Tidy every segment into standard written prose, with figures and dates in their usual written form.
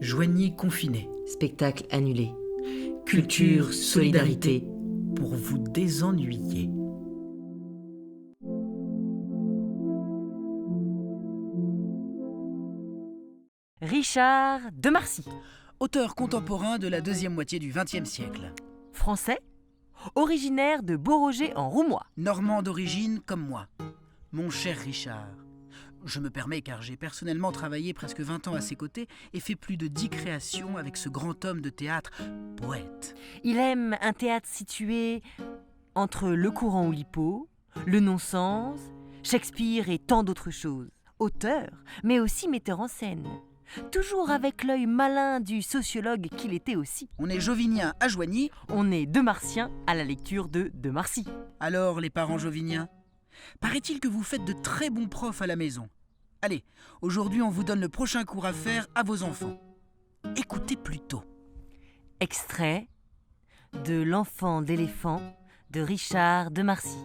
Joignez confiné. Spectacle annulé. Culture, solidarité, pour vous désennuyer. Richard de Marcy, Auteur contemporain de la deuxième moitié du XXe siècle. français, originaire de Beauroger en Roumois. Normand d'origine comme moi. Mon cher Richard. Je me permets car j'ai personnellement travaillé presque 20 ans à ses côtés et fait plus de 10 créations avec ce grand homme de théâtre, poète. Il aime un théâtre situé entre le courant Oulipo, le non-sens, Shakespeare et tant d'autres choses. Auteur, mais aussi metteur en scène. Toujours avec l'œil malin du sociologue qu'il était aussi. On est jovinien à Joigny, On est de Martien à la lecture de Marcy. alors les parents joviniens. Paraît-il que vous faites de très bons profs à la maison. Allez, aujourd'hui on vous donne le prochain cours à faire à vos enfants. Écoutez plutôt. Extrait de L'enfant d'éléphant de Richard de Marcy.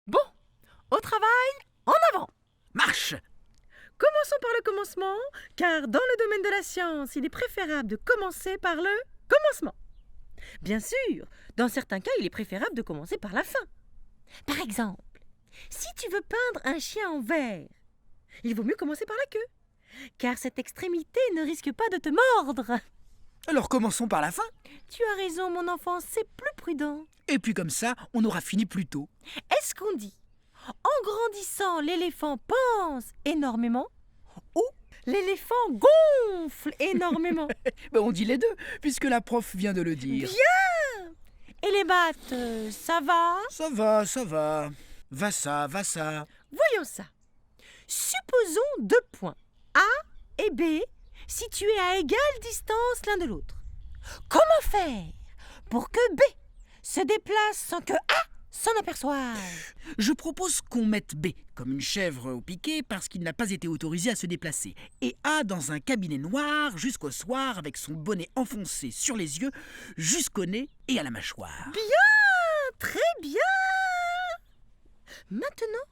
Bon, au travail, en avant. Marche! Commençons par le commencement, car dans le domaine de la science, il est préférable de commencer par le commencement. Bien sûr, dans certains cas, il est préférable de commencer par la fin. Par exemple, si tu veux peindre un chien en vert, il vaut mieux commencer par la queue, car cette extrémité ne risque pas de te mordre. Alors commençons par la fin. Tu as raison, mon enfant, c'est plus prudent. Et puis comme ça, on aura fini plus tôt. Est-ce qu'on dit en grandissant, l'éléphant pense énormément ou l'éléphant gonfle énormément? On dit les deux, puisque la prof vient de le dire. Bien! Et les maths, ça va? Ça va, ça va. Va ça, va ça. Voyons ça. Supposons 2 points, A et B, situés à égale distance l'un de l'autre. Comment faire pour que B se déplace sans que A s'en aperçoive? Je propose qu'on mette B comme une chèvre au piquet parce qu'il n'a pas été autorisé à se déplacer. Et A dans un cabinet noir jusqu'au soir avec son bonnet enfoncé sur les yeux, jusqu'au nez et à la mâchoire. Bien, très bien. Maintenant,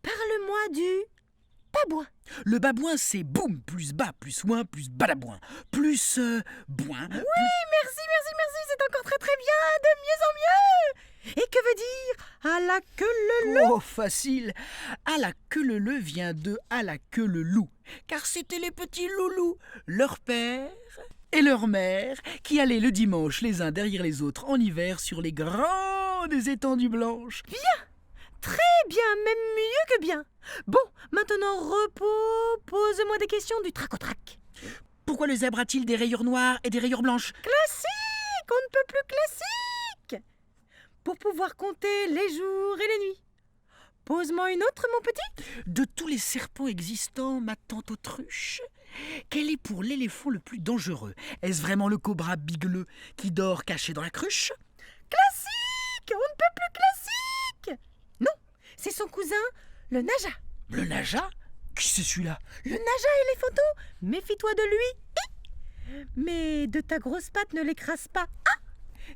parle-moi du babouin. Le babouin, c'est boum plus bas plus ouin plus balabouin plus boin. Merci, c'est encore très très bien, de mieux en mieux. Et que veut dire à la queue le loup? Oh, facile. À la queue le vient de à la queue le loup. Car c'était les petits loulous, leur père et leur mère, qui allaient le dimanche les uns derrière les autres en hiver sur les grandes étendues blanches. Très bien, même mieux que bien. Bon, maintenant repos, pose-moi des questions du trac au trac. Pourquoi le zèbre a-t-il des rayures noires et des rayures blanches? Classique, on ne peut plus classique. Pour pouvoir compter les jours et les nuits. Pose-moi une autre, mon petit. De tous les serpents existants, ma tante Autruche, quel est pour l'éléphant le plus dangereux? Est-ce vraiment le cobra bigeleux qui dort caché dans la cruche? Classique, on ne peut plus classique. Non, c'est son cousin, le naja. Le naja? Qui c'est celui-là? Le naja éléphanto, méfie-toi de lui. Mais de ta grosse patte ne l'écrase pas.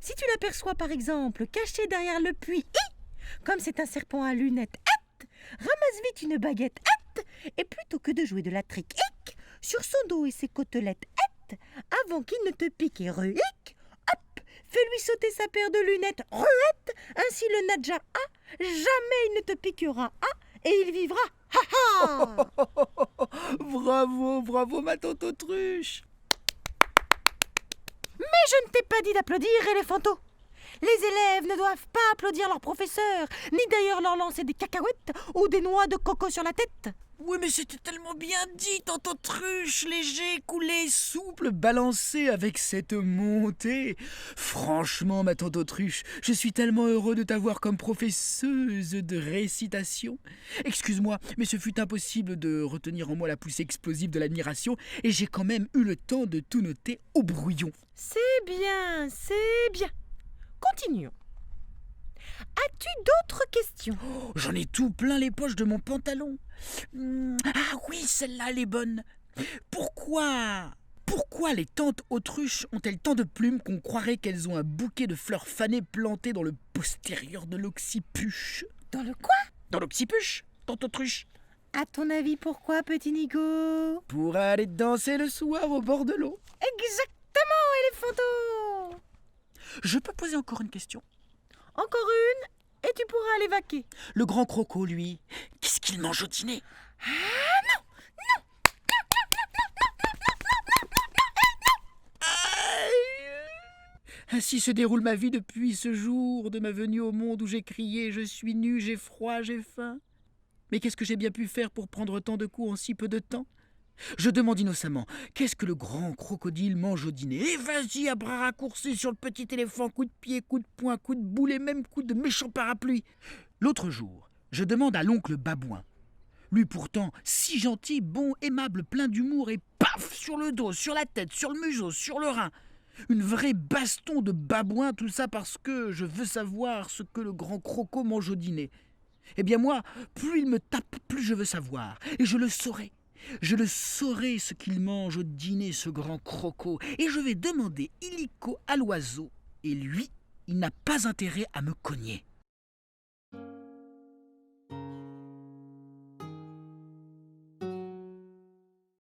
Si tu l'aperçois par exemple caché derrière le puits, comme c'est un serpent à lunettes, ramasse vite une baguette, et plutôt que de jouer de la trique, sur son dos et ses côtelettes, avant qu'il ne te pique et ruique, hop, fais-lui sauter sa paire de lunettes, ruette, ainsi le nadja jamais il ne te piquera, et il vivra, Bravo, bravo, ma tante Autruche. Mais je ne t'ai pas dit d'applaudir, éléphanto. Les élèves ne doivent pas applaudir leur professeur, ni d'ailleurs leur lancer des cacahuètes ou des noix de coco sur la tête. Oui, mais c'était tellement bien dit, tante Autruche, léger, coulé, souple, balancé avec cette montée. Franchement, ma tante Autruche, je suis tellement heureux de t'avoir comme professeuse de récitation. Excuse-moi, mais ce fut impossible de retenir en moi la poussée explosive de l'admiration et j'ai quand même eu le temps de tout noter au brouillon. C'est bien, c'est bien. Continuons. As-tu d'autres questions? Oh, j'en ai tout plein les poches de mon pantalon. Ah oui, celle-là, elle est bonne. Pourquoi les tantes autruches ont-elles tant de plumes qu'on croirait qu'elles ont un bouquet de fleurs fanées planté dans le postérieur de l'occipuche? Dans le quoi? Dans l'occipuche, tante autruche. À ton avis, pourquoi, petit Nico? Pour aller danser le soir au bord de l'eau. Exactement, éléphanto! Je peux poser encore une question? Encore une, et tu pourras aller vaquer. Le grand croco, lui, qu'est-ce qu'il mange au dîner? Ainsi se déroule ma vie depuis ce jour de ma venue au monde où j'ai crié « Je suis nu, j'ai froid, j'ai faim ». Mais qu'est-ce que j'ai bien pu faire pour prendre tant de coups en si peu de temps? Je demande innocemment « Qu'est-ce que le grand crocodile mange au dîner ?» Et vas-y à bras raccourcis sur le petit éléphant, coup de pied, coup de poing, coup de boule et même coup de méchant parapluie. L'autre jour, je demande à l'oncle Babouin. Lui pourtant, si gentil, bon, aimable, plein d'humour et paf, sur le dos, sur la tête, sur le museau, sur le rein. Une vraie baston de babouin, tout ça parce que je veux savoir ce que le grand croco mange au dîner. Eh bien moi, plus il me tape, plus je veux savoir. Et je le saurai. Je le saurai ce qu'il mange au dîner, ce grand croco. Et je vais demander illico à l'oiseau. Et lui, il n'a pas intérêt à me cogner.